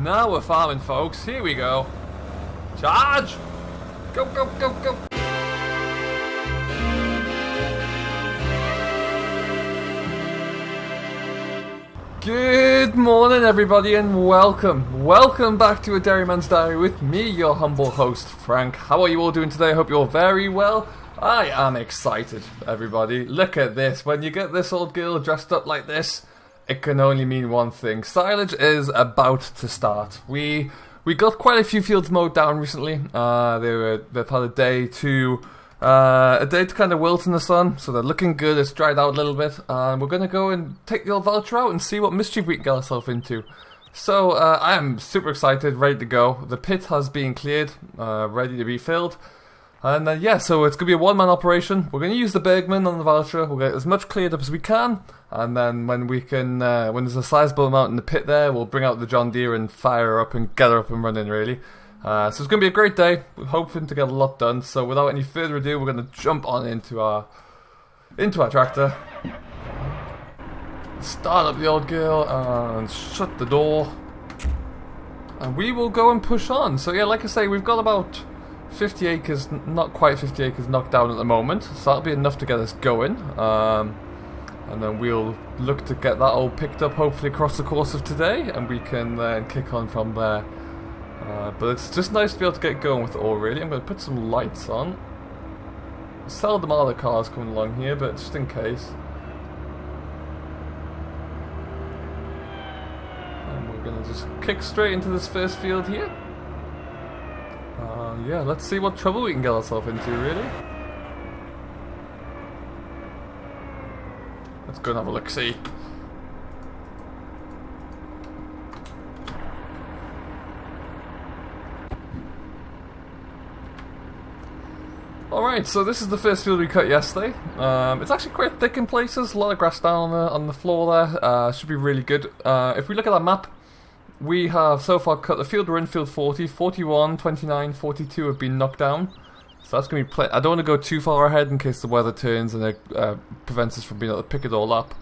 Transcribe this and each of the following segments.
Now we're farming, folks. Here we go. Charge! Go, go, go, go! Good morning, everybody, and welcome. Welcome back to A Dairyman's Diary with me, your humble host, Frank. How are you all doing today? I hope you're very well. I am excited, everybody. Look at this. When you get this old girl dressed up like this, it can only mean one thing. Silage is about to start. We got quite a few fields mowed down recently. They've had a day to kind of wilt in the sun, so they're looking good. It's dried out a little bit, and we're gonna go and take the old Valtra out and see what mischief we can get ourselves into. So I am super excited, ready to go. The pit has been cleared, ready to be filled. And yeah, so it's going to be a one-man operation. We're going to use the Bergman on the Valtra. We'll get as much cleared up as we can. And then when we can, when there's a sizable amount in the pit there, we'll bring out the John Deere and fire her up and get her up and running, really. So it's going to be a great day. We're hoping to get a lot done. So without any further ado, we're going to jump on into our tractor. Start up the old girl and shut the door. And we will go and push on. So yeah, like I say, we've got about 50 acres, not quite 50 acres knocked down at the moment, so that'll be enough to get us going, and then we'll look to get that all picked up hopefully across the course of today, and we can then kick on from there. But it's just nice to be able to get going with it all, really. I'm going to put some lights on. Seldom are the cars coming along here, but just in case. And we're going to just kick straight into this first field here. Yeah, let's see what trouble we can get ourselves into, really. Let's go and have a look-see. Alright, so this is the first field we cut yesterday. It's actually quite thick in places, a lot of grass down on the floor there. Should be really good. If we look at that map, we have so far cut the field we're in, field 40, 41, 29, 42 have been knocked down. So that's going to be I don't want to go too far ahead in case the weather turns and it prevents us from being able to pick it all up.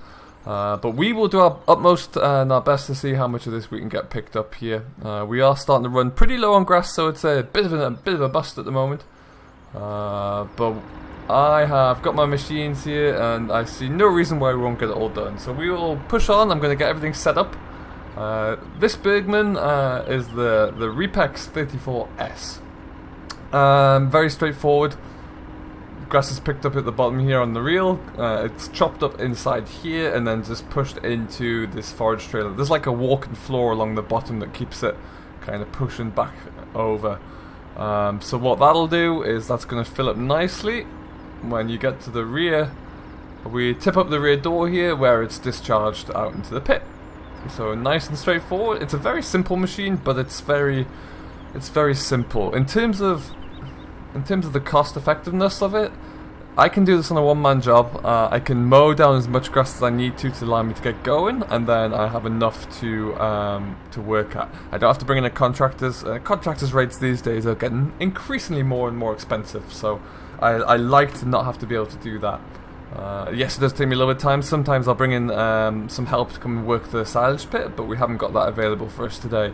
But we will do our utmost and our best to see how much of this we can get picked up here. We are starting to run pretty low on grass, so it's a bit of a bust at the moment. But I have got my machines here and I see no reason why we won't get it all done. So we will push on. I'm going to get everything set up. This Bergman is the Repex 34S. Very straightforward. Grass is picked up at the bottom here on the reel. It's chopped up inside here and then just pushed into this forage trailer. There's like a walking floor along the bottom that keeps it kind of pushing back over. So what that'll do is that's going to fill up nicely. When you get to the rear, we tip up the rear door here where it's discharged out into the pit. So nice and straightforward. It's a very simple machine, but it's very simple. In terms of the cost effectiveness of it, I can do this on a one-man job. I can mow down as much grass as I need to allow me to get going, and then I have enough to work at. I don't have to bring in a contractors. Contractors' rates these days are getting increasingly more and more expensive, so I like to not have to be able to do that. Yes, it does take me a little bit of time. Sometimes I'll bring in some help to come and work the silage pit, but we haven't got that available for us today.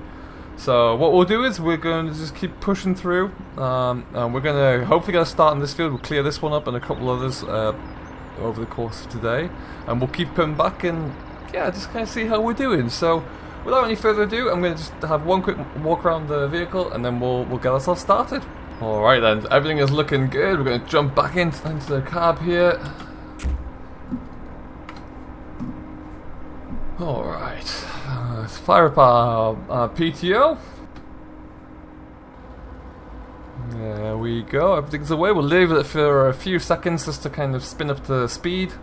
So what we'll do is we're going to just keep pushing through, and we're going to hopefully get a start in this field. We'll clear this one up and a couple others over the course of today, and we'll keep coming back and yeah, just kind of see how we're doing. So without any further ado, I'm going to just have one quick walk around the vehicle, and then we'll get ourselves started. Alright then, everything is looking good. We're going to jump back into the cab here. Alright, let's fire up our PTO. There we go, everything's away. We'll leave it for a few seconds just to kind of spin up the speed.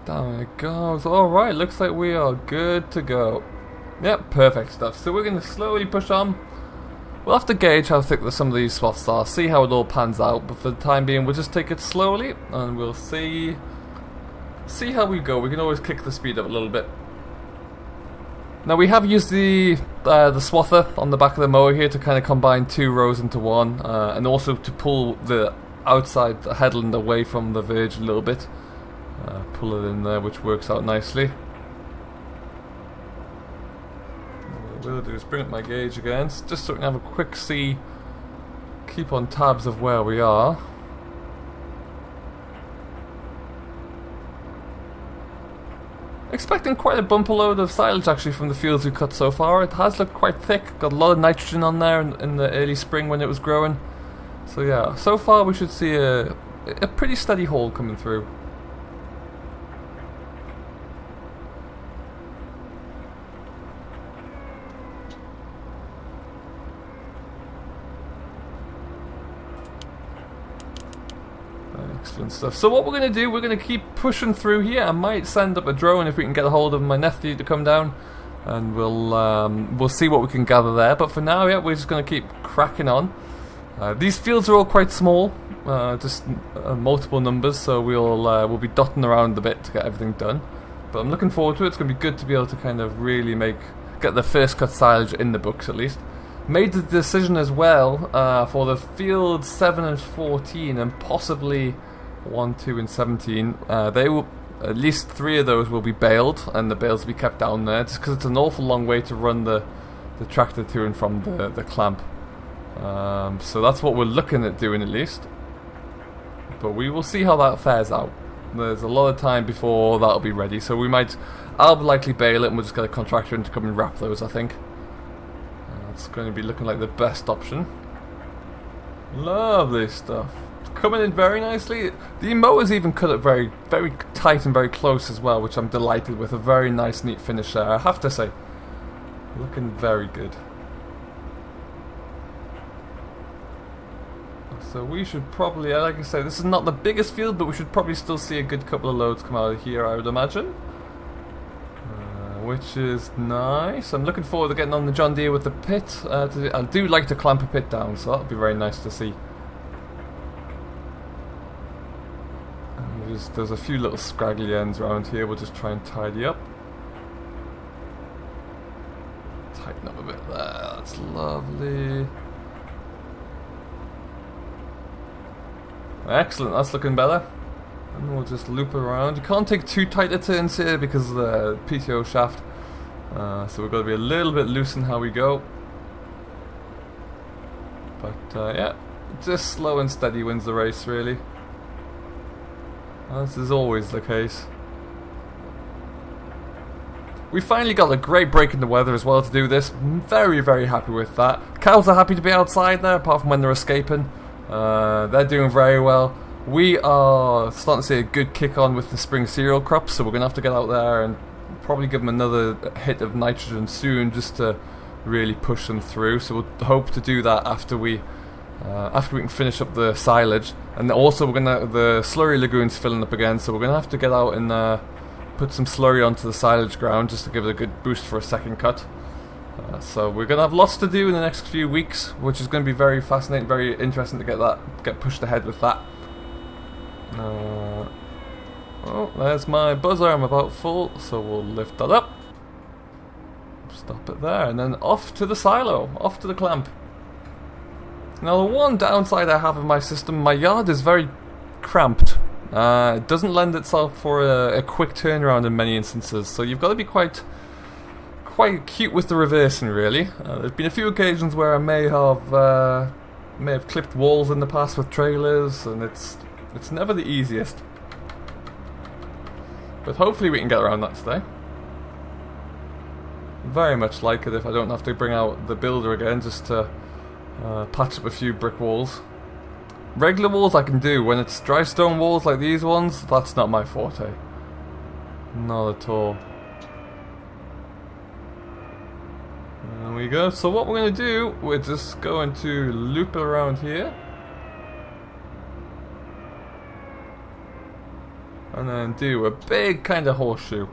Down it goes. Alright, looks like we are good to go. Yep, perfect stuff. So we're going to slowly push on. We'll have to gauge how thick some of these swaths are, see how it all pans out, but for the time being we'll just take it slowly and we'll see how we go. We can always kick the speed up a little bit. Now we have used the swather on the back of the mower here to kind of combine two rows into one, and also to pull the outside the headland away from the verge a little bit. Pull it in there, which works out nicely. What we'll do is bring up my gauge again, just so we can have a quick see, keep on tabs of where we are. Expecting quite a bumper load of silage actually from the fields we've cut so far. It has looked quite thick, got a lot of nitrogen on there in the early spring when it was growing. So yeah, so far we should see a pretty steady haul coming through. Excellent stuff. So what we're going to do, we're going to keep pushing through here. I might send up a drone if we can get a hold of my nephew to come down, and we'll see what we can gather there. But for now, yeah, we're just going to keep cracking on. These fields are all quite small, just multiple numbers, so we'll be dotting around a bit to get everything done. But I'm looking forward to it. It's going to be good to be able to kind of really get the first cut silage in the books at least. Made the decision as well for the field 7 and 14 and possibly 1, 2 and 17. They will, at least 3 of those will be baled, and the bales will be kept down there just because it's an awful long way to run the tractor to and from the clamp. So that's what we're looking at doing at least. But we will see how that fares out. There's a lot of time before that'll be ready, so I'll likely bale it and we'll just get a contractor in to come and wrap those, I think. It's going to be looking like the best option. Lovely stuff. It's coming in very nicely. The mowers even cut it very, very tight and very close as well, which I'm delighted with. A very nice, neat finish there, I have to say. Looking very good. So we should probably, like I say, this is not the biggest field, but we should probably still see a good couple of loads come out of here, I would imagine. Which is nice. I'm looking forward to getting on the John Deere with the pit. I do like to clamp a pit down, so that'll be very nice to see. And there's a few little scraggly ends around here. We'll just try and tidy up. Tighten up a bit there. That's lovely. Excellent. That's looking better. And we'll just loop around. You can't take too tight a turns here because of the PTO shaft. So we've got to be a little bit loose in how we go. But yeah, just slow and steady wins the race really. This is always the case. We finally got a great break in the weather as well to do this. Very, very happy with that. Cows are happy to be outside there, apart from when they're escaping. They're doing very well. We are starting to see a good kick on with the spring cereal crops, so we're going to have to get out there and probably give them another hit of nitrogen soon just to really push them through. So we'll hope to do that after we can finish up the silage. And also the slurry lagoon's filling up again, so we're going to have to get out and put some slurry onto the silage ground just to give it a good boost for a second cut. So we're going to have lots to do in the next few weeks, which is going to be very fascinating, very interesting to get pushed ahead with that. Oh, there's my buzzer. I'm about full, so we'll lift that up. Stop it there, and then off to the silo, off to the clamp. Now, the one downside I have of my system, my yard is very cramped. It doesn't lend itself for a quick turnaround in many instances, so you've got to be quite cute with the reversing, really. There's been a few occasions where I may have clipped walls in the past with trailers, and it's never the easiest. But hopefully we can get around that today. Very much like it if I don't have to bring out the builder again just to patch up a few brick walls. Regular walls I can do. When it's dry stone walls like these ones, that's not my forte. Not at all. There we go. So what we're going to do, we're just going to loop it around here. And then do a big kind of horseshoe.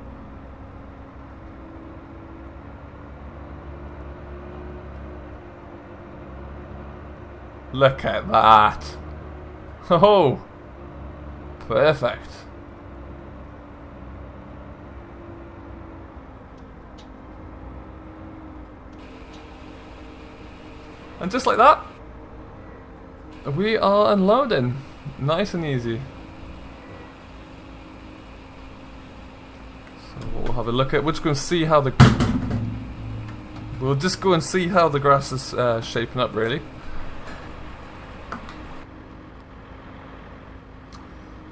Look at that. Oh, perfect. And just like that, we are unloading. Nice and easy. So we'll have a look at. We're just going to see how the. We'll just go and see how the grass is shaping up, really.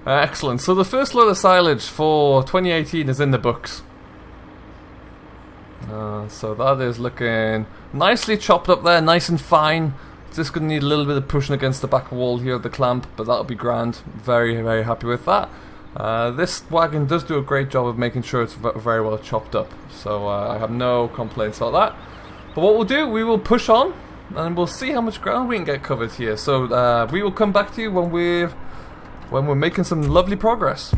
Excellent. So the first load of silage for 2018 is in the books. So that is looking nicely chopped up there, nice and fine. Just going to need a little bit of pushing against the back wall here of the clamp, but that'll be grand. Very, very happy with that. This wagon does do a great job of making sure it's very well chopped up, so I have no complaints about that. But what we'll do, we will push on, and we'll see how much ground we can get covered here. So we will come back to you when we're making some lovely progress.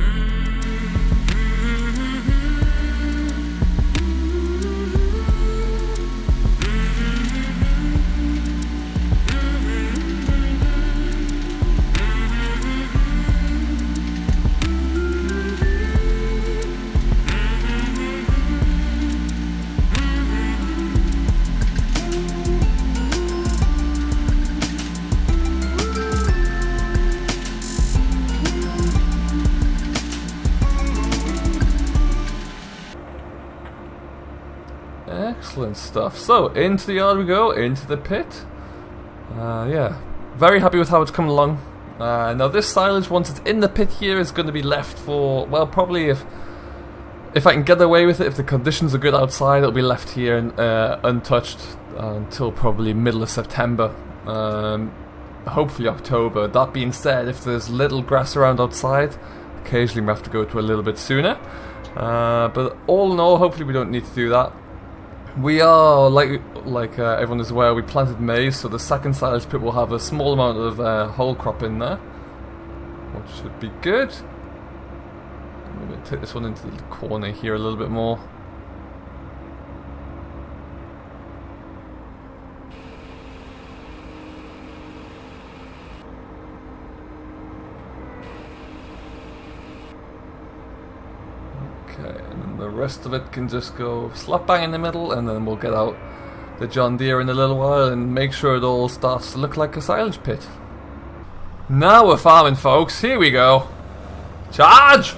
Excellent stuff. So, into the yard we go, into the pit. Yeah, very happy with how it's coming along. Now this silage, once it's in the pit here, is going to be left for, well, probably if I can get away with it, if the conditions are good outside, it'll be left here and, untouched until probably middle of September. Hopefully October. That being said, if there's little grass around outside, occasionally we have to go to a little bit sooner. But all in all, hopefully we don't need to do that. We are, like everyone is aware, we planted maize, so the second silage pit will have a small amount of whole crop in there, which should be good. I'm going to take this one into the corner here a little bit more. Okay, and then the rest of it can just go slap bang in the middle, and then we'll get out the John Deere in a little while and make sure it all starts to look like a silage pit. Now we're farming, folks. Here we go. Charge!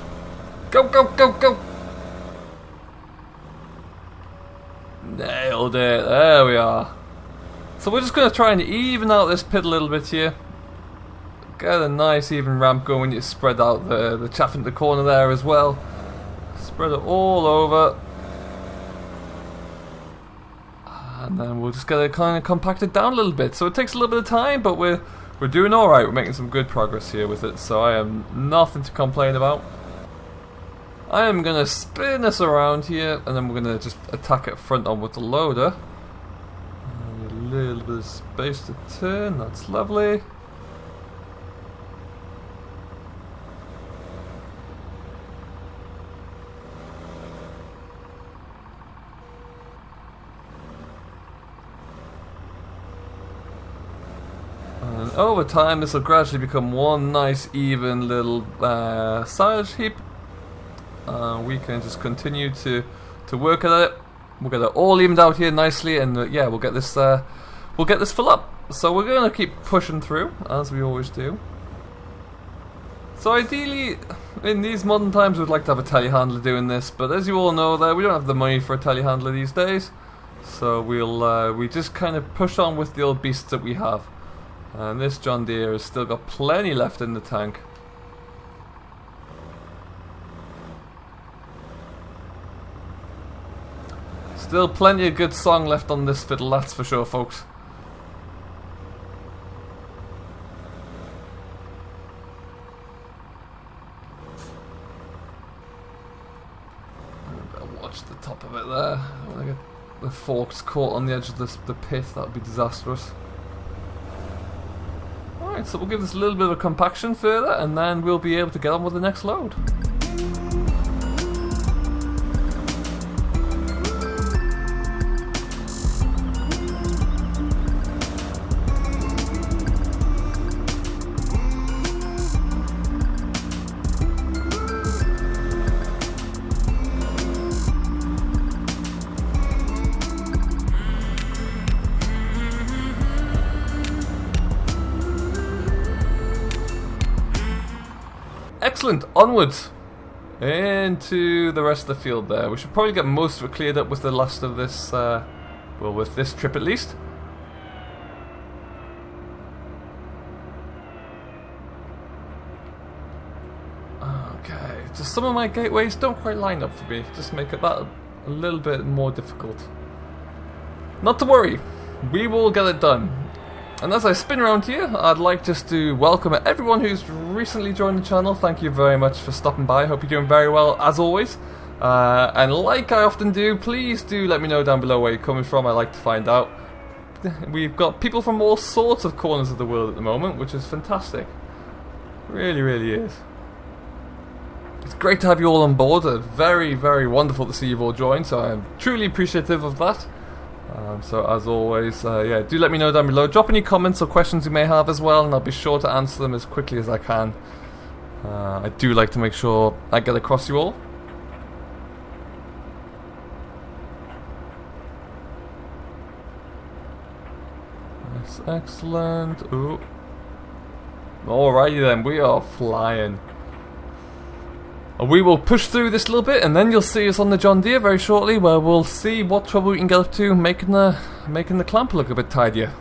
Go, go, go, go! Nailed it. There we are. So we're just going to try and even out this pit a little bit here. Get a nice even ramp going. You spread out the chaff into the corner there as well. Spread it all over. And then we'll just get it kind of compacted down a little bit. So it takes a little bit of time, but we're doing alright. We're making some good progress here with it. So I am nothing to complain about. I am going to spin this around here, and then we're going to just attack it front on with the loader. And a little bit of space to turn. That's lovely. And over time, this will gradually become one nice, even little silage heap. We can just continue to work at it. We'll get it all evened out here nicely, and yeah, we'll get this full up. So we're gonna keep pushing through as we always do. So ideally, in these modern times, we'd like to have a telehandler doing this, but as you all know, we don't have the money for a telehandler these days. So we just kind of push on with the old beasts that we have. And this John Deere has still got plenty left in the tank. Still plenty of good song left on this fiddle, that's for sure, folks. I'll watch the top of it there. I don't want to get the forks caught on the edge of the pit, that would be disastrous. Alright, so we'll give this a little bit of compaction further, and then we'll be able to get on with the next load. Excellent, onwards into the rest of the field there. We should probably get most of it cleared up with the last of this, well, with this trip at least. Okay, just some of my gateways don't quite line up for me, just make it that a little bit more difficult. Not to worry, we will get it done. And as I spin around here, I'd like just to welcome everyone who's recently joined the channel. Thank you very much for stopping by. Hope you're doing very well as always. And like I often do, please do let me know down below where you're coming from. I like to find out. We've got people from all sorts of corners of the world at the moment, which is fantastic. Really, really is. It's great to have you all on board. Very, very wonderful to see you've all joined, so I'm truly appreciative of that. So as always, yeah, do let me know down below. Drop any comments or questions you may have as well, and I'll be sure to answer them as quickly as I can. I do like to make sure I get across you all. That's excellent. Ooh. Alrighty then, we are flying. We will push through this little bit, and then you'll see us on the John Deere very shortly, where we'll see what trouble we can get up to making the clamp look a bit tidier.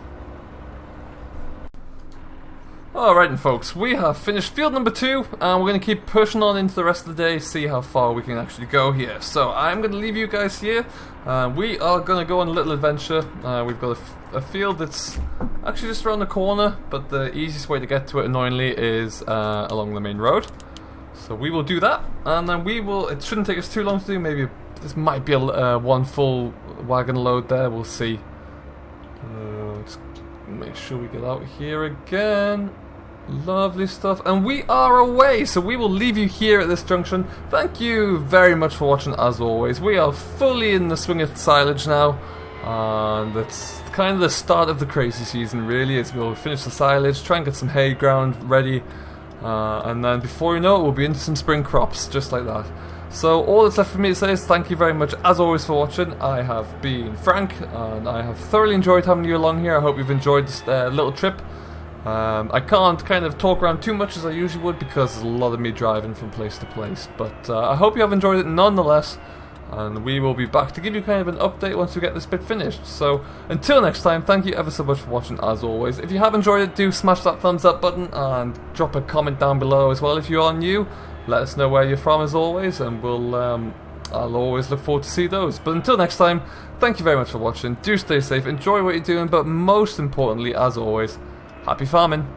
Alright then folks, we have finished field number 2, and we're going to keep pushing on into the rest of the day, see how far we can actually go here. So I'm going to leave you guys here. We are going to go on a little adventure. We've got a field that's actually just around the corner, but the easiest way to get to it, annoyingly, is along the main road. So we will do that, and then we will, it shouldn't take us too long to do, maybe this might be a one full wagon load there, we'll see. Let's make sure we get out here again. Lovely stuff, and we are away, so we will leave you here at this junction. Thank you very much for watching as always. We are fully in the swing of silage now, and it's kind of the start of the crazy season really, as we'll finish the silage, try and get some hay ground ready. And then before you know it, we'll be into some spring crops, just like that. So all that's left for me to say is thank you very much as always for watching. I have been Frank, and I have thoroughly enjoyed having you along here. I hope you've enjoyed this little trip. I can't kind of talk around too much as I usually would, because there's a lot of me driving from place to place. But I hope you have enjoyed it nonetheless. And we will be back to give you kind of an update once we get this bit finished. So until next time, thank you ever so much for watching as always. If you have enjoyed it, do smash that thumbs up button and drop a comment down below as well if you are new. Let us know where you're from as always, and we'll I'll always look forward to see those. But until next time, thank you very much for watching. Do stay safe, enjoy what you're doing, but most importantly, as always, happy farming.